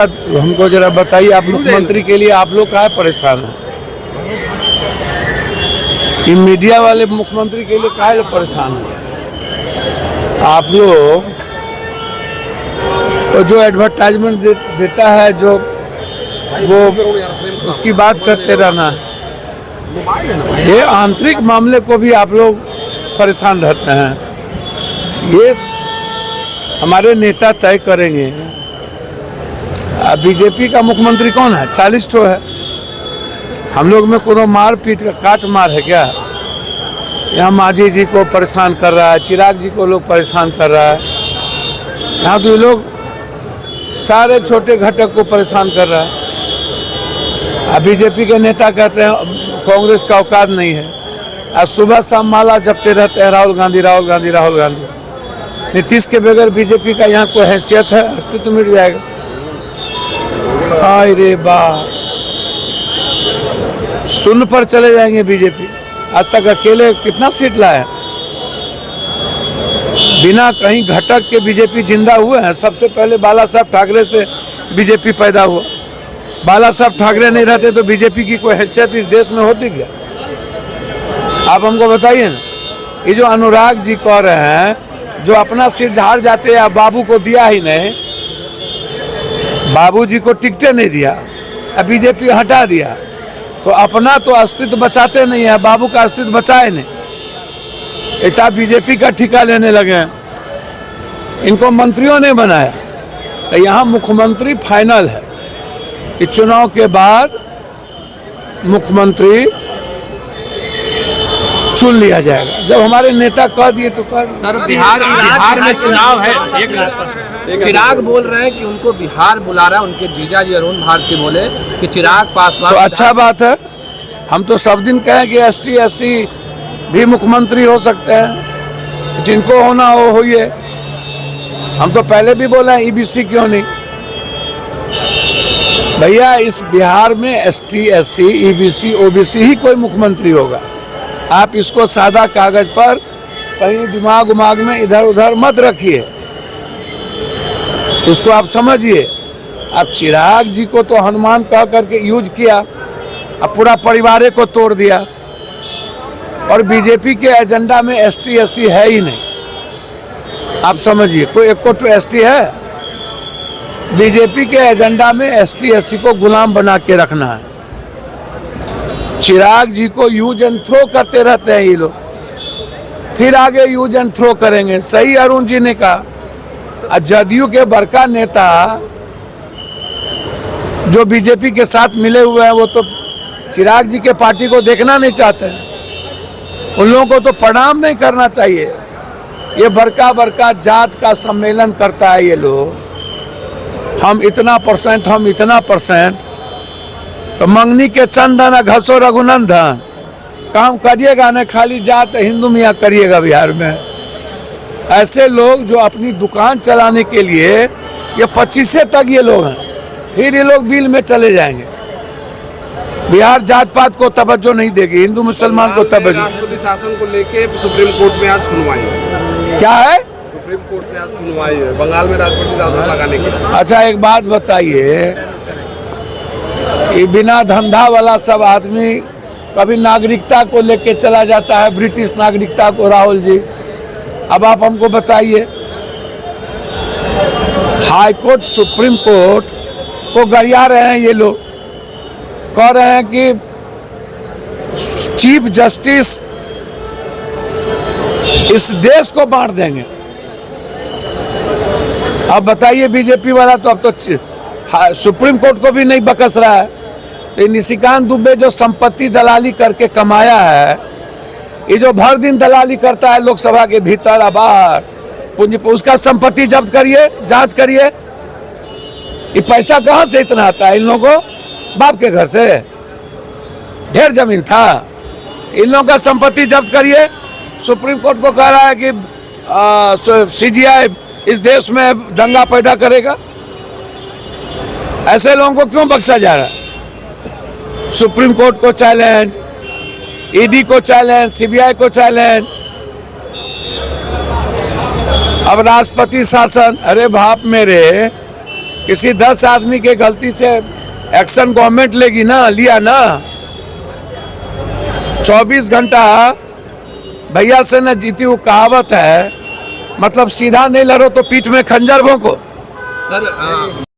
हमको जरा बताइए, आप मुख्यमंत्री के लिए आप लोग काहे परेशान हैं? ये मीडिया वाले मुख्यमंत्री के लिए काहे परेशान हैं? आप लोग तो जो एडवर्टाइजमेंट देता है, जो वो उसकी बात करते रहना है। ये आंतरिक मामले को भी आप लोग परेशान रहते हैं। ये हमारे नेता तय करेंगे। बीजेपी का मुख्यमंत्री कौन है? 40 ठो है। हम लोग में कोनो मार पीट का काट मार है क्या? यहाँ मांझी जी को परेशान कर रहा है, चिराग जी को लोग परेशान कर रहा है। यहाँ तो ये लोग सारे छोटे घटक को परेशान कर रहा है। अब बीजेपी के नेता कहते हैं कांग्रेस का औकात नहीं है। अब सुबह शाम माला जपते रहते हैं राहुल गांधी, राहुल गांधी, राहुल गांधी। नीतीश के बगैर बीजेपी का यहाँ कोई हैसियत है? अस्तित्व तो मिट जाएगा। अरे वाह, शून्य पर चले जाएंगे बीजेपी। आज तक अकेले कितना सीट लाए? बिना कहीं घटक के बीजेपी जिंदा हुए हैं। सबसे पहले बाला साहब ठाकरे से बीजेपी पैदा हुआ। बाला साहब ठाकरे नहीं रहते तो बीजेपी की कोई हैसियत इस देश में होती क्या? आप हमको बताइए ना। ये जो अनुराग जी कह रहे हैं, जो अपना सीट हार जाते हैं, बाबू को दिया ही नहीं, बाबूजी को टिकटे नहीं दिया, अब बीजेपी हटा दिया, तो अपना तो अस्तित्व बचाते नहीं है, बाबू का अस्तित्व बचाए नहीं। इतना बीजेपी का ठिका लेने लगे हैं। इनको मंत्रियों ने बनाया। तो यहाँ मुख्यमंत्री फाइनल है कि चुनाव के बाद मुख्यमंत्री चुन लिया जाएगा। जब हमारे नेता कह दिए तो कह। सर, बिहार में चुनाव है। चिराग बोल रहे हैं कि उनको बिहार बुला रहा है। उनके जीजा जी अरुण भारती बोले कि चिराग पासवान। तो अच्छा बात है। हम तो सब दिन कहें कि ST SC भी मुख्यमंत्री हो सकते हैं, जिनको होना हो होइए। हम तो पहले भी बोले हैं EBC क्यों नहीं। भैया, इस बिहार में ST SC EBC OBC ही कोई मुख्यमंत्री होगा। आप इसको सादा कागज पर कहीं दिमाग उमाग में इधर उधर मत रखिए, इसको आप समझिए। अब चिराग जी को तो हनुमान कह करके यूज किया, अब पूरा परिवार को तोड़ दिया। और बीजेपी के एजेंडा में ST SC है ही नहीं। आप समझिए, कोई एक को तो ST है? बीजेपी के एजेंडा में ST SC को गुलाम बना के रखना है। चिराग जी को यूज एंड थ्रो करते रहते हैं ये लोग, फिर आगे यूज एंड थ्रो करेंगे। सही अरुण जी ने कहा। जदयू के बड़का नेता जो बीजेपी के साथ मिले हुए हैं, वो तो चिराग जी के पार्टी को देखना नहीं चाहते हैं। उन लोगों को तो प्रणाम नहीं करना चाहिए। ये बड़का जात का सम्मेलन करता है ये लोग। हम इतना परसेंट, हम इतना परसेंट। तो मंगनी के चंदन घसो रघुनंदन काम करिएगा न, खाली जात हिंदू मियाँ करिएगा बिहार में। ऐसे लोग जो अपनी दुकान चलाने के लिए, ये 25 तक ये लोग हैं, फिर ये लोग बिल में चले जाएंगे। बिहार जात पात को तवज्जो नहीं देगी, हिंदू मुसलमान को तवज्जो। राष्ट्रपति शासन को लेके सुप्रीम कोर्ट में आज सुनवाई है। क्या है? सुप्रीम कोर्ट में आज सुनवाई है बंगाल में राष्ट्रपति शासन लगाने की। अच्छा, एक बात बताइए, ये बिना धंधा वाला सब आदमी कभी नागरिकता को लेके चला जाता है, ब्रिटिश नागरिकता को। राहुल जी, अब आप हमको बताइए, हाई कोर्ट सुप्रीम कोर्ट को गरिया रहे हैं ये लोग, कह रहे हैं कि चीफ जस्टिस इस देश को बांट देंगे। अब बताइए, बीजेपी वाला तो अब तो सुप्रीम कोर्ट को भी नहीं बकस रहा है। तो निशिकांत दुबे जो संपत्ति दलाली करके कमाया है, ये जो भर दिन दलाली करता है लोकसभा के भीतर और बाहर, पूंजी, उसका संपत्ति जब्त करिए, जांच करिए। ये पैसा कहाँ से इतना आता है? इन लोगों को बाप के घर से ढेर जमीन था। इन लोगों का संपत्ति जब्त करिए। सुप्रीम कोर्ट को कह रहा है कि CGI इस देश में दंगा पैदा करेगा। ऐसे लोगों को क्यों बख्शा जा रहा है? सुप्रीम कोर्ट को चैलेंज, ED को चैलेंज, CBI को चैलेंज। अब राष्ट्रपति शासन, अरे बाप मेरे, किसी 10 आदमी के गलती से एक्शन गवर्नमेंट लेगी ना, लिया ना, 24 घंटा भैया से न जीती, वो कहावत है, मतलब सीधा नहीं लड़ो तो पीठ में खंजर भोंको। सर